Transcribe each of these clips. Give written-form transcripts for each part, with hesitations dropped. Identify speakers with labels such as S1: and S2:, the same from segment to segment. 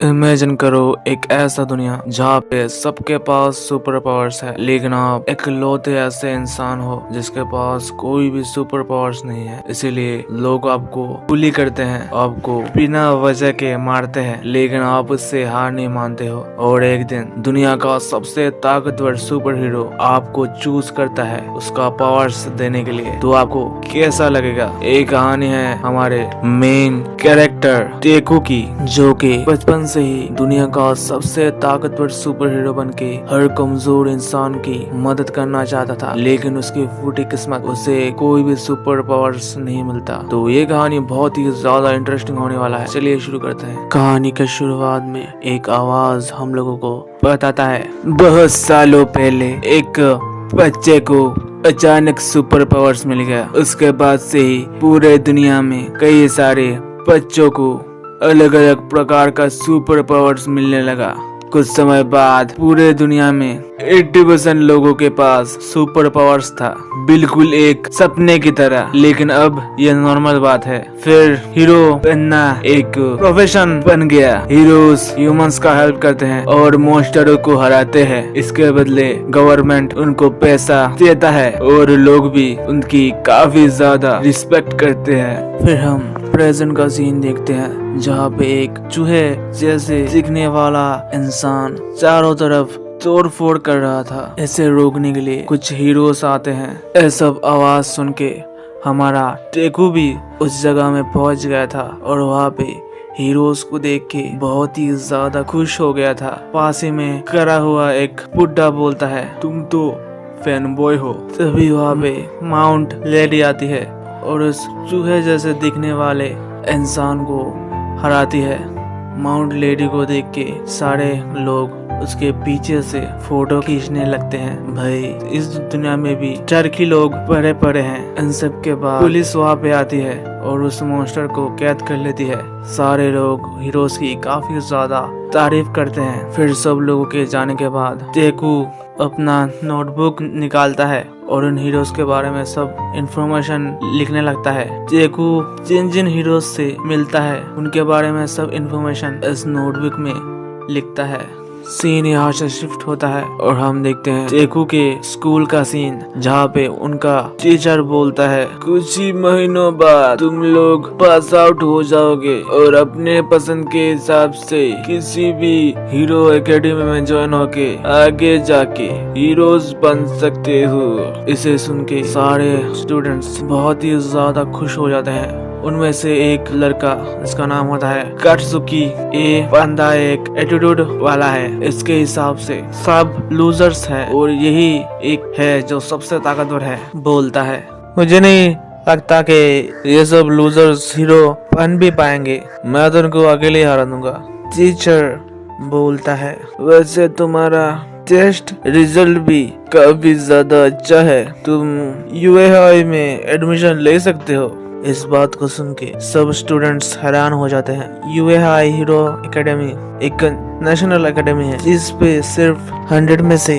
S1: Imagine करो एक ऐसा दुनिया जहाँ पे सबके पास सुपर पावर्स है, लेकिन आप इकलौते ऐसे इंसान हो जिसके पास कोई भी सुपर पावर्स नहीं है। इसीलिए लोग आपको बुली करते हैं, आपको बिना वजह के मारते हैं, लेकिन आप उससे हार नहीं मानते हो। और एक दिन दुनिया का सबसे ताकतवर सुपर हीरो आपको चूज करता है उसका पावर्स देने के लिए, तो आपको कैसा लगेगा? एक कहानी है हमारे मेन कैरेक्टर टेकू की, जो कि बचपन से ही दुनिया का सबसे ताकतवर सुपर हीरो बन के हर कमजोर इंसान की मदद करना चाहता था, लेकिन उसकी फूटी किस्मत उसे कोई भी सुपर पावर्स नहीं मिलता। तो ये कहानी बहुत ही ज्यादा इंटरेस्टिंग होने वाला है। चलिए शुरू करते हैं। कहानी के शुरुआत में एक आवाज हम लोगों को बताता है, बहुत सालों पहले एक बच्चे को अचानक सुपर पावर्स मिल गया। उसके बाद से ही पूरे दुनिया में कई सारे बच्चों को अलग अलग प्रकार का सुपर पावर्स मिलने लगा। कुछ समय बाद पूरे दुनिया में 80% लोगों के पास सुपर पावर्स था, बिल्कुल एक सपने की तरह। लेकिन अब यह नॉर्मल बात है। फिर हीरो बनना एक प्रोफेशन बन गया। हीरोज ह्यूमंस का हेल्प करते हैं और मॉन्स्टरों को हराते हैं। इसके बदले गवर्नमेंट उनको पैसा देता है और लोग भी उनकी काफी ज्यादा रिस्पेक्ट करते हैं। फिर हम प्रेजेंट का सीन देखते हैं, जहाँ पे एक चूहे जैसे दिखने वाला इंसान चारों तरफ तोड़ फोड़ कर रहा था। इसे रोकने के लिए कुछ हीरोज आते हैं। यह सब आवाज सुन के हमारा टेकू भी उस जगह में पहुंच गया था और वहाँ पे हीरोज को देख के बहुत ही ज्यादा खुश हो गया था। पास ही में खड़ा हुआ एक बुड्ढा बोलता है, तुम तो फैन बॉय हो। तभी वहाँ पे माउंट लेडी आती है और उस चूहे जैसे दिखने वाले इंसान को हराती है। माउंट लेडी को देख के सारे लोग उसके पीछे से फोटो खींचने लगते हैं। भाई, इस दुनिया में भी टर्की लोग पड़े पड़े हैं। इन सब के बाद पुलिस वहाँ पे आती है और उस मॉन्स्टर को कैद कर लेती है। सारे लोग हीरोज की काफी ज्यादा तारीफ करते हैं। फिर सब लोगों के जाने के बाद टेकू अपना नोटबुक निकालता है और उन हीरोज के बारे में सब इंफॉर्मेशन लिखने लगता है। टेकू जिन जिन हीरोज से मिलता है उनके बारे में सब इंफॉर्मेशन इस नोटबुक में लिखता है। सीन यहाँ से शिफ्ट होता है और हम देखते हैं टेकू के स्कूल का सीन, जहाँ पे उनका टीचर बोलता है, कुछ ही महीनों बाद तुम लोग पास आउट हो जाओगे और अपने पसंद के हिसाब से किसी भी हीरो एकेडमी में ज्वाइन होके आगे जाके हीरोज बन सकते हो। इसे सुन के सारे स्टूडेंट्स बहुत ही ज्यादा खुश हो जाते हैं। उनमें से एक लड़का, जिसका नाम होता है काटसुकी, ये बंदा एक एटीट्यूड वाला है। इसके हिसाब से सब लूजर्स हैं और यही एक है जो सबसे ताकतवर है। बोलता है, मुझे नहीं लगता कि ये सब लूजर्स हीरो बन भी पाएंगे, मैं तो उनको अकेले हरा दूंगा। टीचर बोलता है, वैसे तुम्हारा टेस्ट रिजल्ट भी काफी ज्यादा अच्छा है, तुम यूएहाई में एडमिशन ले सकते हो। इस बात को सुन के सब स्टूडेंट्स हैरान हो जाते हैं। यूएहाई हीरो एकेडमी एक नेशनल एकेडमी है, जिस पे सिर्फ 100 में से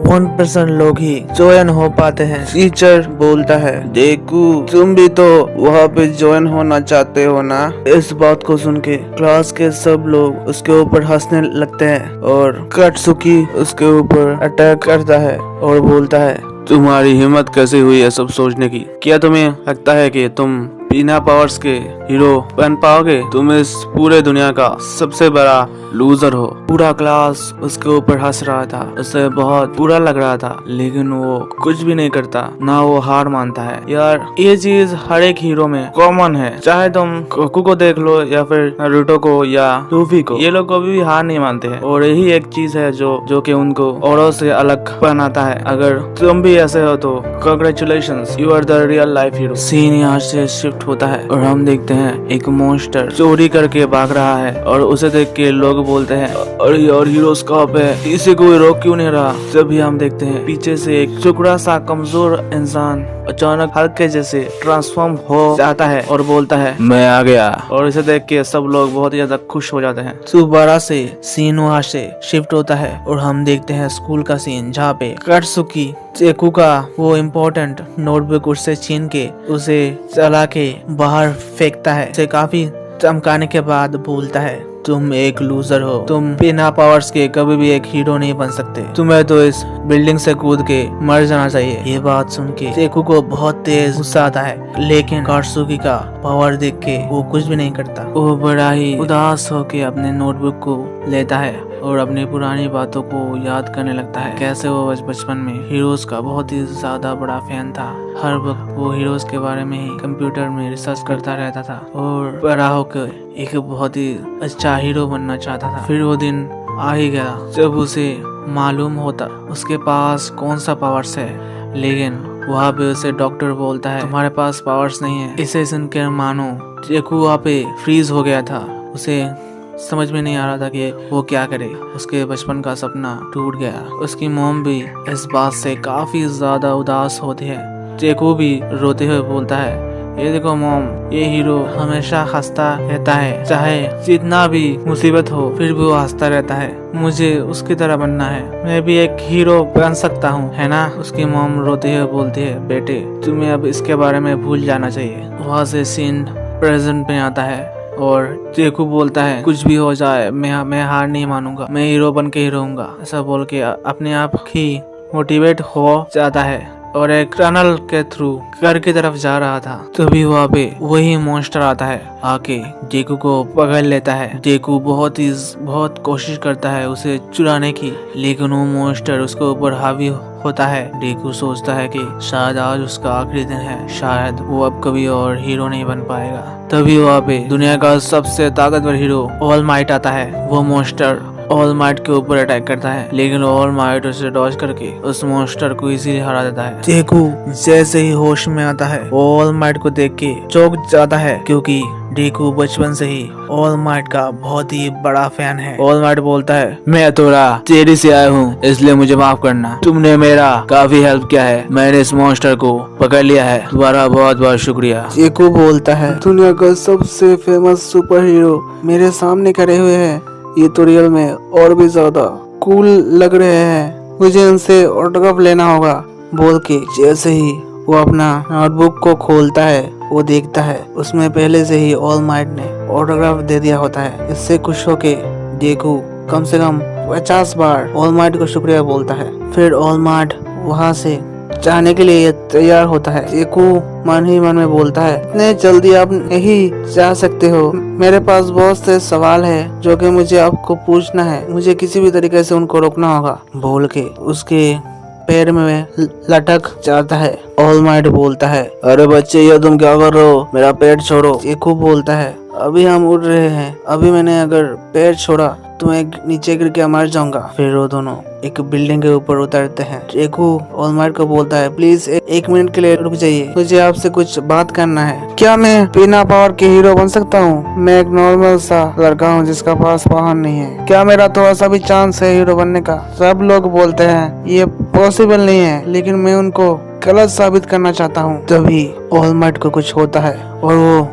S1: 1% लोग ही ज्वाइन हो पाते हैं। टीचर बोलता है, देखू तुम भी तो वहाँ पे ज्वाइन होना चाहते हो ना। इस बात को सुन के क्लास के सब लोग उसके ऊपर हंसने लगते हैं और काटसुकी उसके ऊपर अटैक करता है और बोलता है, तुम्हारी हिम्मत कैसे हुई है सब सोचने की? क्या तुम्हें लगता है कि तुम बिना पावर्स के हीरो बन पाओगे? तुम इस पूरे दुनिया का सबसे बड़ा लूजर हो। पूरा क्लास उसके ऊपर हंस रहा था, उसे बहुत बुरा लग रहा था, लेकिन वो कुछ भी नहीं करता, ना वो हार मानता है। यार, ये चीज हर एक हीरो में कॉमन है, चाहे तुम गोकू को देख लो या फिर नारुतो को या लूफी को, ये लोग कभी भी हार नहीं मानते हैं। और यही एक चीज है जो कि उनको औरों से अलग बनाता है। अगर तुम भी ऐसे हो तो congratulations, you are the real life hero. Scene यहाँ से शिफ्ट होता है और हम देखते हैं एक मॉन्स्टर चोरी करके भाग रहा है और उसे देख के लोग बोलते हैं, अरे यार हीरोज कहाँ पे है, इसे कोई रोक क्यों नहीं रहा? तभी हम देखते हैं पीछे से एक टुकड़ा सा कमजोर इंसान अचानक हल्के जैसे ट्रांसफॉर्म हो जाता है और बोलता है, मैं आ गया। और इसे देख के सब लोग बहुत ही ज्यादा खुश हो जाते हैं। दोबारा से सीन वहाँ से शिफ्ट होता है और हम देखते हैं स्कूल का सीन, जहाँ पे काटसुकी टेकू का वो इम्पोर्टेंट नोटबुक उससे छीन के उसे चला के बाहर फेंकता है। उसे काफी चमकाने के बाद बोलता है, तुम एक लूजर हो, तुम बिना पावर्स के कभी भी एक हीरो नहीं बन सकते, तुम्हें तो इस बिल्डिंग से कूद के मर जाना चाहिए। ये बात सुन के टेकू को बहुत तेज गुस्सा आता है, लेकिन कात्सुकी का पावर देख के वो कुछ भी नहीं करता। वो बड़ा ही उदास होके अपने नोटबुक को लेता है और अपनी पुरानी बातों को याद करने लगता है। कैसे वो बचपन में हीरोज का बहुत ही ज्यादा बड़ा फैन था। हर वक्त वो हीरोज के बारे में ही कंप्यूटर में रिसर्च करता रहता था और बड़ा होकर एक बहुत ही अच्छा हीरो बनना चाहता था। फिर वो दिन आ ही गया जब उसे मालूम होता उसके पास कौन सा पावर्स है, लेकिन वहाँ पे उसे डॉक्टर बोलता है तुम्हारे पास पावर्स नहीं है। इसे सुनकर मानो टेकू वहाँ पे फ्रीज हो गया था। उसे समझ में नहीं आ रहा था कि वो क्या करे। उसके बचपन का सपना टूट गया। उसकी मॉम भी इस बात से काफी ज्यादा उदास होती है। टेकू भी रोते हुए बोलता है ये देखो मॉम, ये हीरो हमेशा हंसता रहता है, चाहे जितना भी मुसीबत हो फिर भी वो हंसता रहता है। मुझे उसकी तरह बनना है, मैं भी एक हीरो बन सकता हूँ, है ना। उसकी मॉम रोते हुए बोलती है बेटे तुम्हें अब इसके बारे में भूल जाना चाहिए। वहाँ से सीन प्रेजेंट में आता है और टेकू बोलता है कुछ भी हो जाए मैं हार नहीं मानूंगा, मैं हीरो बन के ही रहूंगा। ऐसा बोल के अपने आप ही मोटिवेट हो जाता है और एक टनल के थ्रू घर की तरफ जा रहा था। तभी वहाँ पे वही मॉन्स्टर आता है, आके टेकू को पकड़ लेता है। टेकू बहुत कोशिश करता है उसे चुराने की, लेकिन वो मॉन्स्टर उसके ऊपर हावी होता है। टेकू सोचता है कि शायद आज उसका आखिरी दिन है, शायद वो अब कभी और हीरो नहीं बन पाएगा। तभी वहाँ पे दुनिया का सबसे ताकतवर हीरो ऑल माइट आता है। वो मॉन्स्टर ऑल माइट के ऊपर अटैक करता है, लेकिन ऑल माइट उसे डॉज करके उस मॉन्स्टर को इजीली हरा देता है। टेकू जैसे ही होश में आता है ऑल माइट को देख के चौंक जाता है, क्योंकि टेकू बचपन से ही ऑल माइट का बहुत ही बड़ा फैन है। ऑल माइट बोलता है मैं थोड़ा देरी से आया हूँ, इसलिए मुझे माफ करना, तुमने मेरा काफी हेल्प किया है, मैंने इस मॉन्स्टर को पकड़ लिया है, तुम्हारा बहुत बहुत शुक्रिया। टेकू बोलता है दुनिया का सबसे फेमस सुपर हीरो मेरे सामने खड़े हुए हैं, ये तो रियल में और भी ज्यादा कूल लग रहे हैं, मुझे उनसे ऑटोग्राफ लेना होगा। बोल के जैसे ही वो अपना नोटबुक को खोलता है वो देखता है उसमें पहले से ही ऑल माइट ने ऑटोग्राफ दे दिया होता है। इससे खुश होके टेकू कम से कम 50 बार ऑल माइट को शुक्रिया बोलता है। फिर ऑल माइट वहाँ से जाने के लिए तैयार होता है। टेकू मन ही मन में बोलता है इतने जल्दी आप नहीं जा सकते हो, मेरे पास बहुत से सवाल है जो कि मुझे आपको पूछना है, मुझे किसी भी तरीके से उनको रोकना होगा। बोल के उसके पैर में लटक जाता है। ऑल माइट बोलता है अरे बच्चे ये तुम क्या कर रहे हो, मेरा पैर छोड़ो। टेकू बोलता है अभी हम उड़ रहे हैं, अभी मैंने अगर पैर छोड़ा तो मैं नीचे गिर के मर जाऊंगा। फिर वो दोनों एक बिल्डिंग के ऊपर उतरते हैं। टेकू ऑल माइट को बोलता है प्लीज एक मिनट के लिए रुक जाइए, मुझे आपसे कुछ बात करना है। क्या मैं बिना पावर के हीरो बन सकता हूँ? मैं एक नॉर्मल सा लड़का हूँ जिसका पास पावर नहीं है, क्या मेरा थोड़ा सा भी चांस है हीरो बनने का? सब लोग बोलते हैं ये पॉसिबल नहीं है, लेकिन मैं उनको गलत साबित करना चाहता हूँ। तभी ऑल माइट को कुछ होता है और वो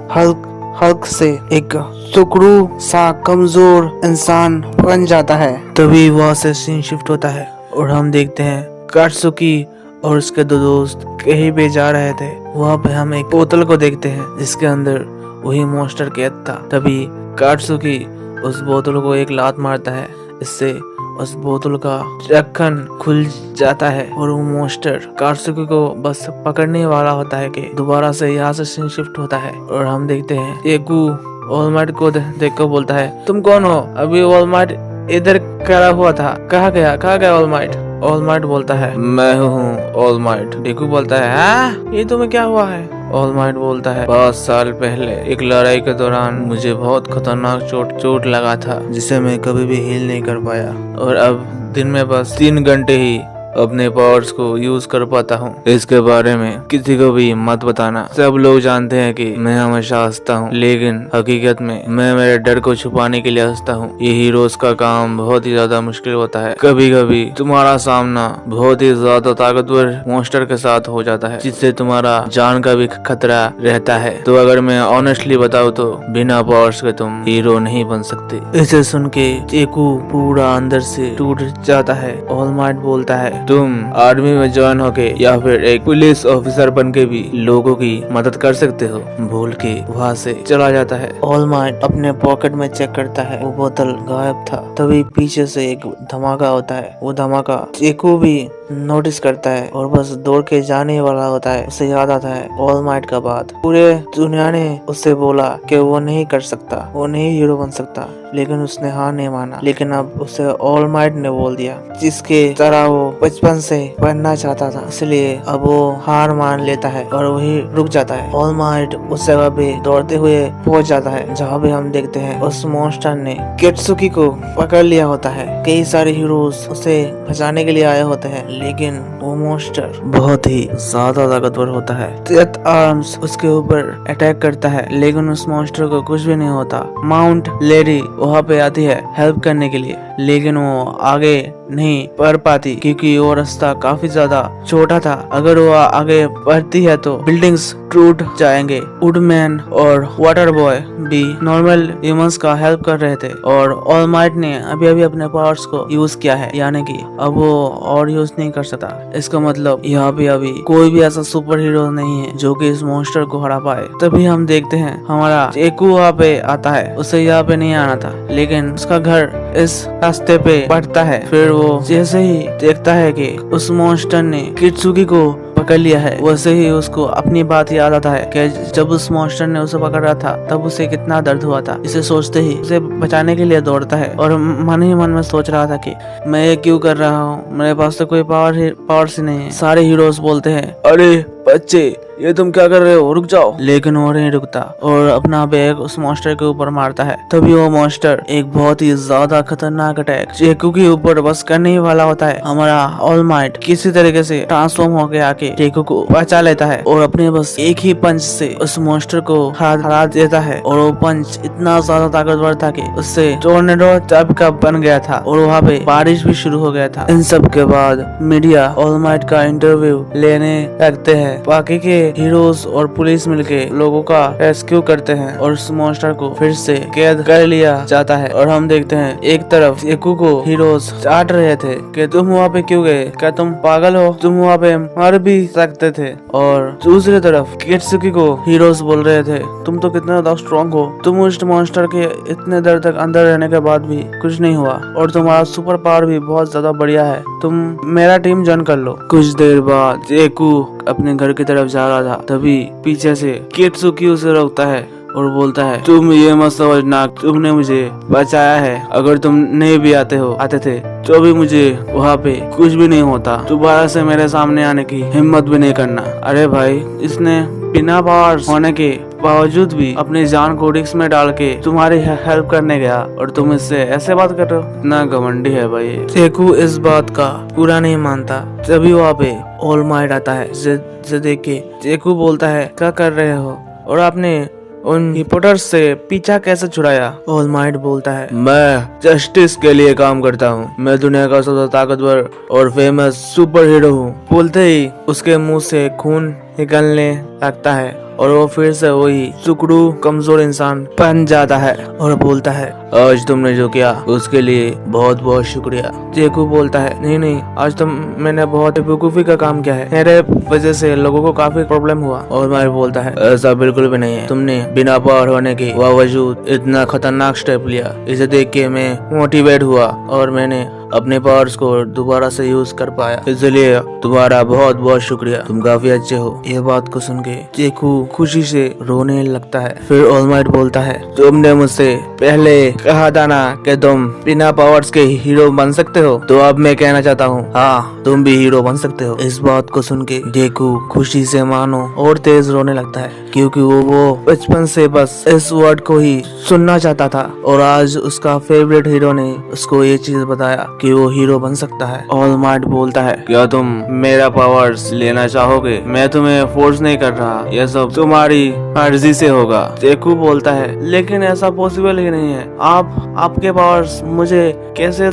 S1: हल्क से एक टुकड़ू सा कमजोर इंसान बन जाता है। तभी वहाँ से सीन शिफ्ट होता है और हम देखते हैं कात्सुकी और उसके दो दोस्त कहीं पे जा रहे थे। वहाँ पे हम एक बोतल को देखते हैं जिसके अंदर वही मॉन्स्टर कैद था। तभी कात्सुकी उस बोतल को एक लात मारता है, इससे उस बोतल का ढक्कन खुल जाता है और वो मॉन्स्टर कात्सुकी को बस पकड़ने वाला होता है कि दोबारा से यहाँ से सीन शिफ्ट होता है और हम देखते हैं टेकू ऑल माइट को देख कर बोलता है तुम कौन हो? अभी ऑल माइट इधर खड़ा हुआ था, कहाँ गया ऑल माइट? ऑल माइट बोलता है मैं हूँ ऑल माइट। टेकू बोलता है हाँ ये तुम्हें क्या हुआ है? ऑल माइट बोलता है 5 साल पहले एक लड़ाई के दौरान मुझे बहुत खतरनाक चोट लगा था, जिसे मैं कभी भी हील नहीं कर पाया, और अब दिन में बस 3 घंटे ही अपने पावर्स को यूज कर पाता हूँ। इसके बारे में किसी को भी मत बताना। सब लोग जानते हैं कि मैं हमेशा हंसता हूँ, लेकिन हकीकत में मैं मेरे डर को छुपाने के लिए हंसता हूँ। ये हीरोज का काम बहुत ही ज्यादा मुश्किल होता है। कभी कभी तुम्हारा सामना बहुत ही ज्यादा ताकतवर मॉन्स्टर के साथ हो जाता है, जिससे तुम्हारा जान का भी खतरा रहता है। तो अगर मैं ऑनेस्टली बताऊँ तो बिना पावर्स के तुम हीरो नहीं बन सकते। इसे सुन के टेकू पूरा अंदर से टूट जाता है। ऑल माइट बोलता है तुम आर्मी में ज्वाइन होके या फिर एक पुलिस ऑफिसर बन के भी लोगों की मदद कर सकते हो। बोल के वहाँ से चला जाता है। ऑल माइट अपने पॉकेट में चेक करता है, वो बोतल गायब था। तभी पीछे से एक धमाका होता है। वो धमाका चेकू भी नोटिस करता है और बस दौड़ के जाने वाला होता है। उसे याद आता है ऑल माइट का बात। पूरे दुनिया ने उससे बोला कि वो नहीं कर सकता, वो नहीं हीरो बन सकता, लेकिन उसने हार नहीं माना। लेकिन अब उसे ऑल माइट ने बोल दिया, जिसके तरह वो बचपन से बनना चाहता था। इसलिए अब वो हार मान लेता है और वही रुक जाता है। ऑल माइट उस जगह पे दौड़ते हुए पहुंच जाता है जहाँ पे हम देखते हैं उस मॉन्स्टर ने कित्सुकी को पकड़ लिया होता है। कई सारे हीरोज उसे बचाने के लिए आए होते हैं, लेकिन वो मॉन्स्टर बहुत ही ज्यादा ताकतवर होता है। डेथ आर्म्स उसके ऊपर अटैक करता है, लेकिन उस मॉन्स्टर को कुछ भी नहीं होता। माउंट लेडी वहाँ पे आती है हेल्प करने के लिए, लेकिन वो आगे नहीं बढ़ पाती क्योंकि वो रास्ता काफी ज्यादा छोटा था। अगर वो आगे बढ़ती है तो बिल्डिंग्स टूट जाएंगे। वुडमैन और वाटर बॉय भी नॉर्मल ह्यूमंस का हेल्प कर रहे थे और ऑल माइट ने अभी अभी अपने पावर्स को यूज किया है, यानी कि अब वो और यूज नहीं कर सकता। इसका मतलब यहाँ पे अभी कोई भी ऐसा सुपर हीरो नहीं है जो कि इस मॉन्स्टर को हरा पाए। तभी हम देखते हैं हमारा चेकू वहाँ पे आता है। उसे यहाँ पे नहीं आना था, लेकिन उसका घर इस रास्ते पे पड़ता है। फिर वो जैसे ही देखता है कि उस मॉन्स्टर ने कित्सुकी को पकड़ लिया है, वैसे ही उसको अपनी बात याद आता है कि जब उस मॉन्स्टर ने उसे पकड़ा था तब उसे कितना दर्द हुआ था। इसे सोचते ही उसे बचाने के लिए दौड़ता है और मन ही मन में सोच रहा था कि मैं ये क्यों कर रहा हूँ, मेरे पास तो कोई पावर ही नहीं है। सारे हीरोज बोलते हैं, अरे बच्चे ये तुम क्या कर रहे हो, रुक जाओ। लेकिन वो नहीं रुकता और अपना बैग उस मॉन्स्टर के ऊपर मारता है। तभी वो मॉन्स्टर एक बहुत ही ज्यादा खतरनाक अटैक चेकू के ऊपर बस करने ही वाला होता है। हमारा ऑल माइट किसी तरीके से ट्रांसफॉर्म होके आके चेकू को बचा लेता है और अपने बस एक ही पंच से उस मॉन्स्टर को हरा देता है। और वो पंच इतना ज्यादा ताकतवर था कि उससे टोर्नेडो टाइप का बन गया था और वहाँ पे बारिश भी शुरू हो गया था। इन सब के बाद मीडिया ऑल माइट का इंटरव्यू लेने लगते हैं। बाकी के हीरोज और पुलिस मिलके लोगों का रेस्क्यू करते हैं और उस मॉन्स्टर को फिर से कैद कर लिया जाता है। और हम देखते हैं एक तरफ चेकू को हीरोज चाट रहे थे कि तुम वहाँ पे क्यों गए, क्या तुम पागल हो, तुम वहाँ पे मर भी सकते थे। और दूसरी तरफ कित्सुकी को हीरोज बोल रहे थे, तुम तो कितना ज्यादा स्ट्रॉन्ग हो, तुम उस मॉन्स्टर के इतने देर तक अंदर रहने के बाद भी कुछ नहीं हुआ और तुम्हारा सुपर पावर भी बहुत ज्यादा बढ़िया है, तुम मेरा टीम ज्वाइन कर लो। कुछ देर बाद चेकू अपने घर की तरफ जा रहा था, तभी पीछे से कित्सुकी उसे रोकता है और बोलता है, तुम ये मत समझना तुमने मुझे बचाया है, अगर तुम नहीं भी आते थे तो भी मुझे वहाँ पे कुछ भी नहीं होता, दोबारा से मेरे सामने आने की हिम्मत भी नहीं करना। अरे भाई, इसने बिना पावर्स होने के बावजूद भी अपनी जान को रिस्क में डाल के तुम्हारी हेल्प करने गया और तुम इससे ऐसे बात कर रहे हो, इतना घमंडी है भाई। चेकू इस बात का पूरा नहीं मानता। तभी वहाँ पे ऑल माइट आता है। जिसे देख के चेकू बोलता है, क्या कर रहे हो और आपने उन रिपोर्टर्स से पीछा कैसे छुड़ाया? ऑल माइट बोलता है, मैं जस्टिस के लिए काम करता हूँ, मैं दुनिया का सबसे ताकतवर और फेमस सुपर हीरो हूँ। बोलते ही उसके मुंह से खून निकलने लगता है और वो फिर से वही टुकड़ू कमजोर इंसान बन जाता है और बोलता है, आज तुमने जो किया उसके लिए बहुत बहुत शुक्रिया। चेकू बोलता है, नहीं, आज तो मैंने बहुत बेवकूफी का काम किया है, मेरे वजह से लोगों को काफी प्रॉब्लम हुआ। और मैं बोलता है, ऐसा बिल्कुल भी नहीं है, तुमने बिना पावर होने के बावजूद इतना खतरनाक स्टेप लिया। इसे देख के मैं मोटिवेट हुआ और मैंने अपने पावर्स को दोबारा से यूज कर पाया, इसलिए तुम्हारा बहुत बहुत शुक्रिया, तुम काफी अच्छे हो। ये बात को सुन के चेकू खुशी से रोने लगता है। फिर ऑल माइट बोलता है, तुमने मुझसे पहले कहा था ना कि तुम बिना पावर्स के हीरो बन सकते हो, तो अब मैं कहना चाहता हूँ, हाँ तुम भी हीरो बन सकते हो। इस बात को सुन के चेकू खुशी से मानो और तेज रोने लगता है, क्योंकि वो बचपन से बस इस वर्ड को ही सुनना चाहता था और आज उसका फेवरेट हीरो ने उसको ये चीज बताया कि वो हीरो बन सकता है। ऑल माइट बोलता है, क्या तुम मेरा पावर्स लेना चाहोगे? मैं तुम्हें फोर्स नहीं कर रहा, यह सब तुम्हारी मर्जी से होगा। चेकू बोलता है, लेकिन ऐसा पॉसिबल ही नहीं है, आपके पावर्स मुझे कैसे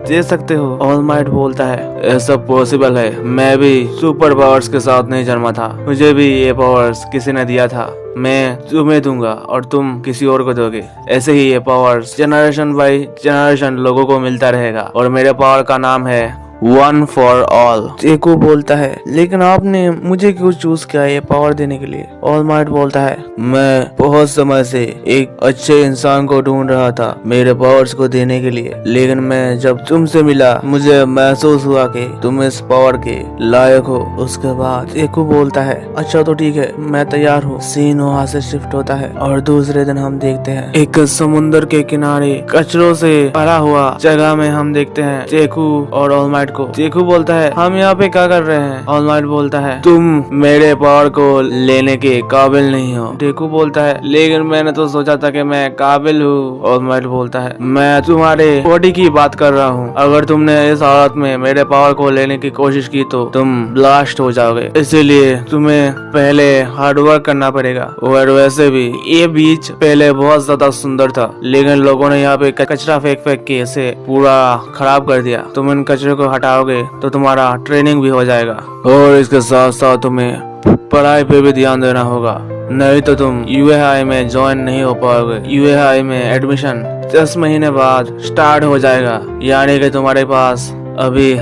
S1: दे सकते हो? ऑल माइट बोलता है, ऐसा पॉसिबल है, मैं भी सुपर पावर्स के साथ नहीं जन्मा था, मुझे भी ये पावर्स किसी ने दिया था, मैं तुम्हें दूंगा और तुम किसी और को दोगे। ऐसे ही ये पावर्स जनरेशन बाय जनरेशन लोगों को मिलता रहेगा और मेरे पावर का नाम है वन फॉर ऑल। डेकू बोलता है लेकिन आपने मुझे क्यों चूज किया ये पावर देने के लिए? ऑल माइट बोलता है मैं बहुत समय से एक अच्छे इंसान को ढूंढ रहा था मेरे पावर्स को देने के लिए, लेकिन मैं जब तुमसे मिला मुझे महसूस हुआ कि तुम इस पावर के लायक हो। उसके बाद डेकू बोलता है अच्छा तो ठीक है, मैं तैयार हूँ। सीन वहाँ से शिफ्ट होता है और दूसरे दिन हम देखते हैं एक समुन्द्र के किनारे कचरों से भरा हुआ जगह में हम देखते हैं डेकू और ऑल माइट को। डेकू बोलता है हम यहाँ पे क्या कर रहे हैं? ऑल माइट बोलता है तुम मेरे पावर को लेने के काबिल नहीं हो। डेकू बोलता है लेकिन मैंने तो सोचा था कि मैं काबिल हूँ। ऑल माइट बोलता है मैं तुम्हारे बॉडी की बात कर रहा हूँ, अगर तुमने इस हालत में मेरे पावर को लेने की कोशिश की तो तुम ब्लास्ट हो जाओगे, इसीलिए तुम्हें पहले हार्ड वर्क करना पड़ेगा। और वैसे भी ये बीच पहले बहुत ज्यादा सुंदर था, लेकिन लोगों ने यहाँ पे कचरा फेंक फेंक के इसे पूरा खराब कर दिया। तुम इन कचरे को हटाओगे तो तुम्हारा ट्रेनिंग भी हो जाएगा और इसके साथ साथ तुम्हें पढ़ाई पे भी ध्यान देना होगा, नहीं तो तुम यूएआई में ज्वाइन नहीं हो पाओगे। यूएआई में एडमिशन 10 महीने बाद स्टार्ट हो जाएगा, यानी कि तुम्हारे पास अभी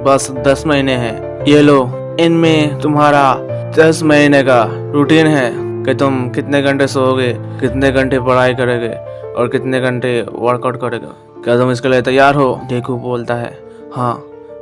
S1: बस 10 महीने हैं। ये लो, इनमें तुम्हारा 10 महीने का रूटीन है कि तुम कितने घंटे सोओगे, कितने घंटे पढ़ाई करोगे और कितने घंटे वर्कआउट करोगे। क्या तुम इसके लिए तैयार हो? डेकू बोलता है हाँ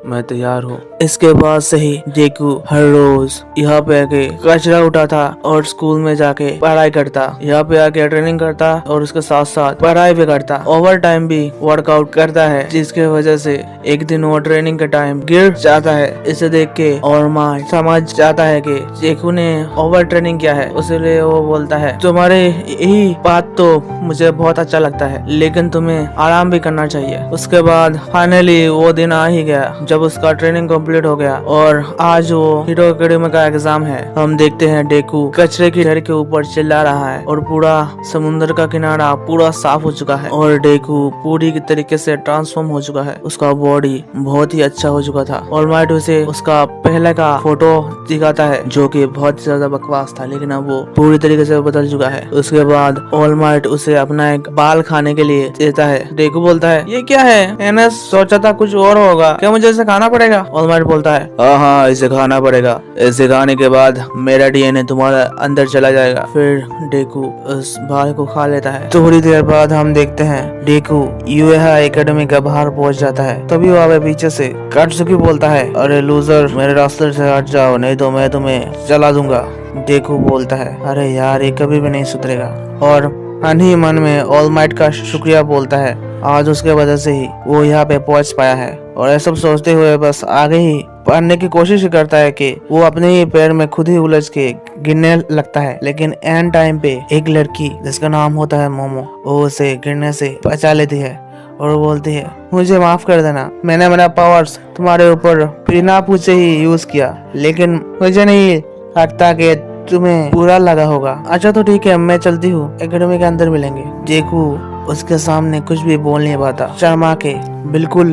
S1: मैं तैयार हूँ। इसके बाद से ही डेकू हर रोज यहाँ पे आके कचरा उठाता और स्कूल में जाके पढ़ाई करता, यहाँ पे आके ट्रेनिंग करता और उसके साथ साथ पढ़ाई भी करता। ओवर टाइम भी वर्कआउट करता है, जिसके वजह से एक दिन वो ट्रेनिंग के टाइम गिर जाता है। इसे देख के और माँ समझ जाता है कि डेकू ने ओवर ट्रेनिंग किया है, इसलिए वो बोलता है तुम्हारे यही बात तो मुझे बहुत अच्छा लगता है, लेकिन तुम्हें आराम भी करना चाहिए। उसके बाद फाइनली वो दिन आ ही गया जब उसका ट्रेनिंग कंप्लीट हो गया और आज वो हीरो एकेडमी का एग्जाम है। हम देखते हैं डेकू कचरे की ढेर के ऊपर चिल्ला रहा है और पूरा समुद्र का किनारा पूरा साफ हो चुका है और डेकू पूरी तरीके से ट्रांसफॉर्म हो चुका है। उसका बॉडी बहुत ही अच्छा हो चुका था। ऑल माइट उसे उसका पहले का फोटो दिखाता है जो कि बहुत ज्यादा बकवास था, लेकिन अब वो पूरी तरीके से बदल चुका है। उसके बाद ऑल माइट उसे अपना एक बाल खाने के लिए देता है। डेकू बोलता है ये क्या है? मैंने सोचा था कुछ और होगा, क्या मुझे इसे खाना पड़ेगा? ऑल माइट बोलता है हाँ इसे खाना पड़ेगा, इसे खाने के बाद मेरा डीएनए तुम्हारे अंदर चला जाएगा। फिर डेकू उस बाल को खा लेता है। थोड़ी देर बाद हम देखते हैं डेकू यूएआई एकेडमी के बाहर पहुंच जाता है। तभी वहाँ पीछे से काटसुकी बोलता है अरे लूजर मेरे रास्ते से हट जाओ, नहीं तो मैं तुम्हें जला दूंगा। डेकू बोलता है अरे यार ये कभी भी नहीं सुधरेगा और मन ही मन में ऑल माइट का शुक्रिया बोलता है, आज उसके वजह से ही वो यहाँ पे पहुंच पाया है। और ये सब सोचते हुए बस आगे ही बढ़ने की कोशिश करता है कि वो अपने ही पैर में खुद ही उलझ के गिरने लगता है, लेकिन एंड टाइम पे एक लड़की जिसका नाम होता है मोमो, वो उसे गिरने से बचा लेती है और वो बोलती है मुझे माफ कर देना, मैंने मेरा पावर्स तुम्हारे ऊपर बिना पूछे ही यूज किया, लेकिन मुझे नहीं लगता कि तुम्हें बुरा लगा होगा। अच्छा तो ठीक है, मैं चलती हूँ, एकेडमी के अंदर मिलेंगे। डेकू उसके सामने कुछ भी बोल नहीं पाता, शर्मा के बिल्कुल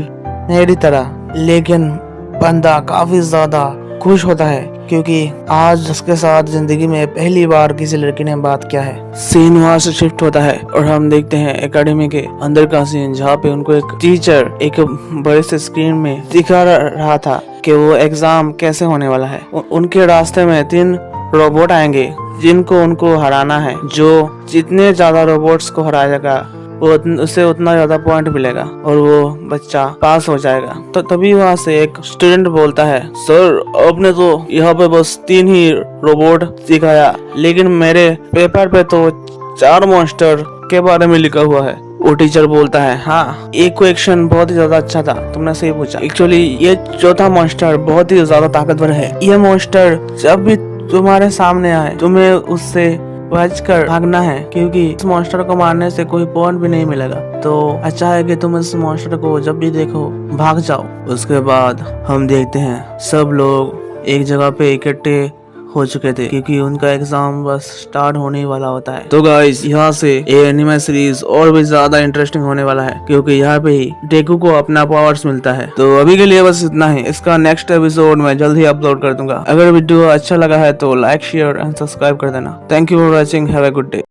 S1: मेरी तरह, लेकिन बंदा काफी ज्यादा खुश होता है क्योंकि आज उसके साथ जिंदगी में पहली बार किसी लड़की ने बात किया है। सीन वहाँ से शिफ्ट होता है और हम देखते हैं एकेडमी के अंदर का सीन, जहाँ पे उनको एक टीचर एक बड़े से स्क्रीन में दिखा रहा था कि वो एग्जाम कैसे होने वाला है। उनके रास्ते में 3 रोबोट आएंगे जिनको उनको हराना है। जो जितने ज्यादा रोबोट्स को हराएगा वो उसे उतना ज्यादा पॉइंट मिलेगा और वो बच्चा पास हो जाएगा। तो तभी वहाँ से एक स्टूडेंट बोलता है सर आपने तो यहाँ पे बस 3 ही रोबोट दिखाया, लेकिन मेरे पेपर पे तो 4 मॉन्स्टर के बारे में लिखा हुआ है। वो टीचर बोलता है हाँ एक क्वेश्चन बहुत ही ज्यादा अच्छा था, तुमने सही पूछा। एक्चुअली ये चौथा मॉन्स्टर बहुत ही ज्यादा ताकतवर है। ये मॉन्स्टर जब भी तुम्हारे सामने आए तुम्हें उससे बचकर भागना है, क्योंकि इस मॉन्स्टर को मारने से कोई पॉइंट भी नहीं मिलेगा। तो अच्छा है कि तुम इस मॉन्स्टर को जब भी देखो भाग जाओ। उसके बाद हम देखते हैं सब लोग एक जगह पे इकट्ठे हो चुके थे क्योंकि उनका एग्जाम बस स्टार्ट होने वाला होता है। तो गाइस यहाँ से ये एनिमे सीरीज और भी ज्यादा इंटरेस्टिंग होने वाला है क्योंकि यहाँ पे ही डेकू को अपना पावर्स मिलता है। तो अभी के लिए बस इतना ही। इसका नेक्स्ट एपिसोड मैं जल्द ही अपलोड कर दूंगा। अगर वीडियो अच्छा लगा है तो लाइक शेयर एंड सब्सक्राइब कर देना। Thank you for watching, have a good day.